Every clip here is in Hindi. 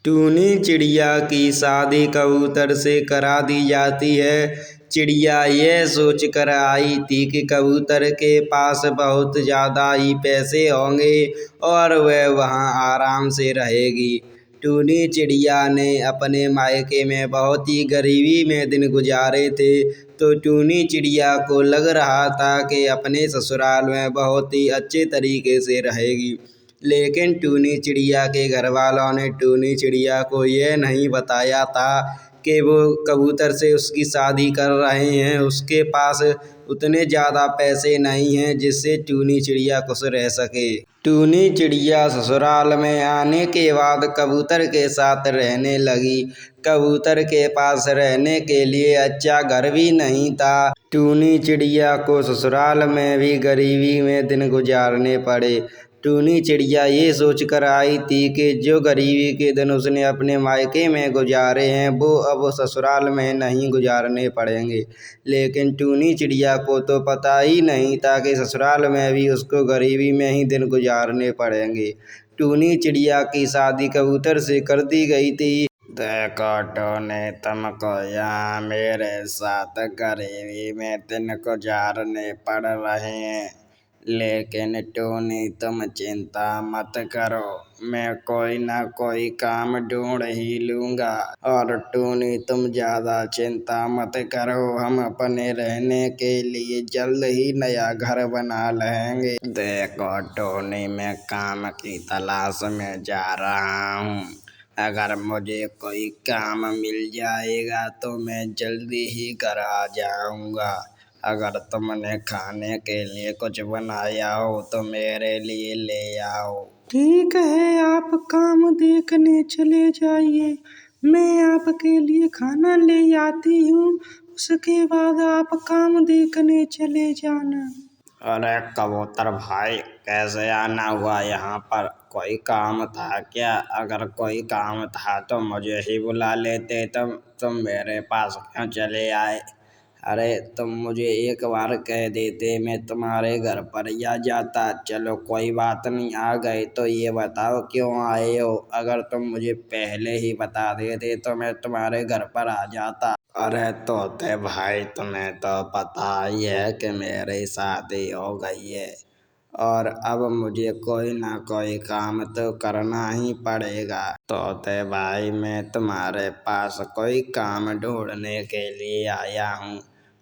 टूनी चिड़िया की शादी कबूतर से करा दी जाती है। चिड़िया यह सोचकर आई थी कि कबूतर के पास बहुत ज़्यादा ही पैसे होंगे और वह वहाँ आराम से रहेगी। टूनी चिड़िया ने अपने मायके में बहुत ही गरीबी में दिन गुजारे थे, तो टूनी चिड़िया को लग रहा था कि अपने ससुराल में बहुत ही अच्छे तरीके से रहेगी। लेकिन टूनी चिड़िया के घर वालों ने टूनी चिड़िया को यह नहीं बताया था कि वो कबूतर से उसकी शादी कर रहे हैं। उसके पास उतने ज़्यादा पैसे नहीं हैं जिससे टूनी चिड़िया खुश रह सके। टूनी चिड़िया ससुराल में आने के बाद कबूतर के साथ रहने लगी। कबूतर के पास रहने के लिए अच्छा घर भी नहीं था। टूनी चिड़िया को ससुराल में भी गरीबी में दिन गुजारने पड़े। टूनी चिड़िया ये सोचकर आई थी कि जो गरीबी के दिन उसने अपने मायके में गुजारे हैं वो अब ससुराल में नहीं गुजारने पड़ेंगे। लेकिन टूनी चिड़िया को तो पता ही नहीं था कि ससुराल में भी उसको गरीबी में ही दिन गुजारने पड़ेंगे। टूनी चिड़िया की शादी कबूतर से कर दी गई थी। देखो टूनी, तुमको यहाँ मेरे साथ गरीबी में दिन गुजारने पड़ रहे हैं, लेकिन टूनी तुम चिंता मत करो, मैं कोई ना कोई काम ढूंढ ही लूँगा। और टूनी तुम ज़्यादा चिंता मत करो, हम अपने रहने के लिए जल्द ही नया घर बना लेंगे। देखो टूनी, मैं काम की तलाश में जा रहा हूँ। अगर मुझे कोई काम मिल जाएगा तो मैं जल्दी ही घर आ जाऊँगा। अगर तुमने खाने के लिए कुछ बनाया हो तो मेरे लिए ले आओ। ठीक है, आप काम देखने चले जाइए, मैं आपके लिए खाना ले आती हूँ, उसके बाद आप काम देखने चले जाना। अरे कबूतर भाई, कैसे आना हुआ यहाँ पर? कोई काम था क्या? अगर कोई काम था तो मुझे ही बुला लेते, तुम मेरे पास क्यों चले आए? अरे तुम मुझे एक बार कह देते, मैं तुम्हारे घर पर ही आ जाता। चलो कोई बात नहीं, आ गए तो ये बताओ क्यों आए हो? अगर तुम मुझे पहले ही बता देते तो मैं तुम्हारे घर पर आ जाता। अरे तोते भाई, तुम्हें तो पता ही है कि मेरी शादी हो गई है और अब मुझे कोई ना कोई काम तो करना ही पड़ेगा। तोते भाई, मैं तुम्हारे पास कोई काम ढूंढने के लिए आया हूँ।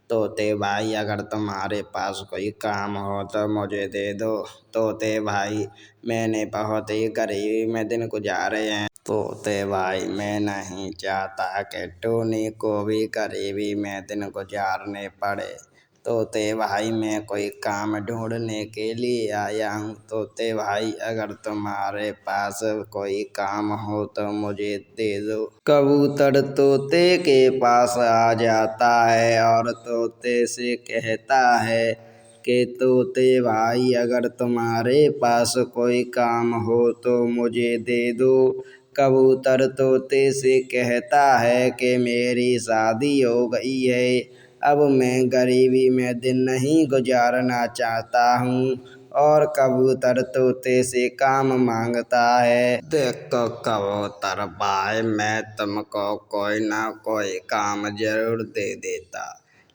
तोते भाई, अगर तुम्हारे पास कोई काम हो तो मुझे दे दो। तोते भाई, मैंने बहुत ही गरीबी में दिन गुजारे हैं। तोते भाई, मैं नहीं चाहता कि टूनी को भी गरीबी में दिन गुजारने पड़े। तोते भाई, मैं कोई काम ढूंढने के लिए आया हूँ। तोते भाई, अगर तुम्हारे पास कोई काम हो तो मुझे दे दो। कबूतर तोते के पास आ जाता है और तोते से कहता है कि तोते भाई, अगर तुम्हारे पास कोई काम हो तो मुझे दे दो। कबूतर तोते से कहता है कि मेरी शादी हो गई है, अब मैं गरीबी में दिन नहीं गुजारना चाहता हूँ। और कबूतर तोते से काम मांगता है। देखो कबूतर भाई, मैं तुमको कोई ना कोई काम जरूर दे देता,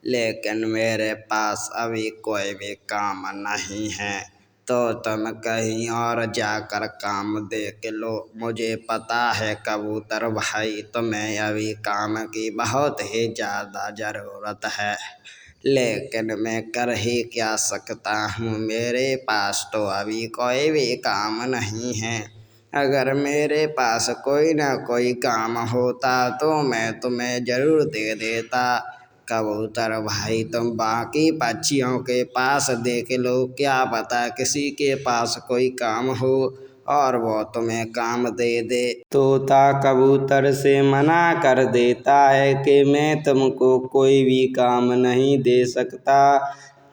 लेकिन मेरे पास अभी कोई भी काम नहीं है, तो तुम कहीं और जाकर काम देख लो। मुझे पता है कबूतर भाई, तुम्हें अभी काम की बहुत ही ज़्यादा ज़रूरत है, लेकिन मैं कर ही क्या सकता हूँ, मेरे पास तो अभी कोई भी काम नहीं है। अगर मेरे पास कोई ना कोई काम होता तो मैं तुम्हें ज़रूर दे देता। कबूतर भाई, तुम बाकी पक्षियों के पास देख लो, क्या पता किसी के पास कोई काम हो और वो तुम्हें काम दे दे। तोता कबूतर से मना कर देता है कि मैं तुमको कोई भी काम नहीं दे सकता।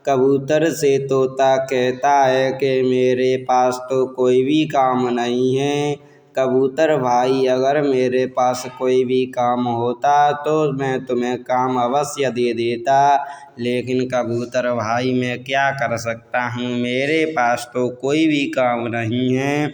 कबूतर से तोता कहता है कि मेरे पास तो कोई भी काम नहीं है। कबूतर भाई, अगर मेरे पास कोई भी काम होता तो मैं तुम्हें काम अवश्य दे देता, लेकिन कबूतर भाई मैं क्या कर सकता हूँ, मेरे पास तो कोई भी काम नहीं है।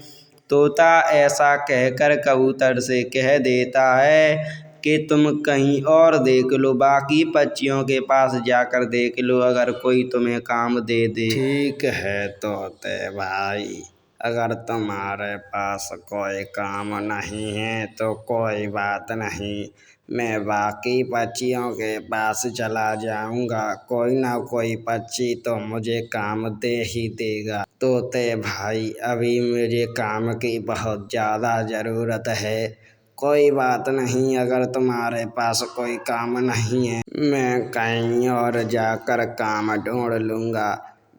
तोता ऐसा कहकर कबूतर से कह देता है कि तुम कहीं और देख लो, बाकी पक्षियों के पास जाकर देख लो, अगर कोई तुम्हें काम दे दे। ठीक है तोते भाई, अगर तुम्हारे पास कोई काम नहीं है तो कोई बात नहीं, मैं बाकी पक्षियों के पास चला जाऊंगा, कोई ना कोई पक्षी तो मुझे काम दे ही देगा। तोते भाई, अभी मुझे काम की बहुत ज़्यादा ज़रूरत है। कोई बात नहीं, अगर तुम्हारे पास कोई काम नहीं है मैं कहीं और जाकर काम ढूंढ लूँगा।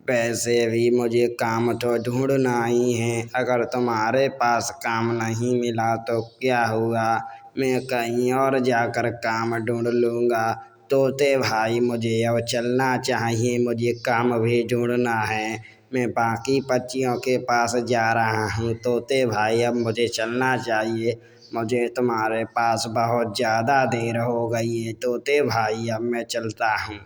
वैसे भी मुझे काम तो ढूंढना ही है, अगर तुम्हारे पास काम नहीं मिला तो क्या हुआ, मैं कहीं और जाकर काम ढूंढ लूँगा। तोते भाई, मुझे अब चलना चाहिए, मुझे काम भी ढूंढना है, मैं बाकी पक्षियों के पास जा रहा हूँ। तोते भाई, अब मुझे चलना चाहिए, मुझे तुम्हारे पास बहुत ज़्यादा देर हो गई है। तोते भाई, अब मैं चलता हूँ।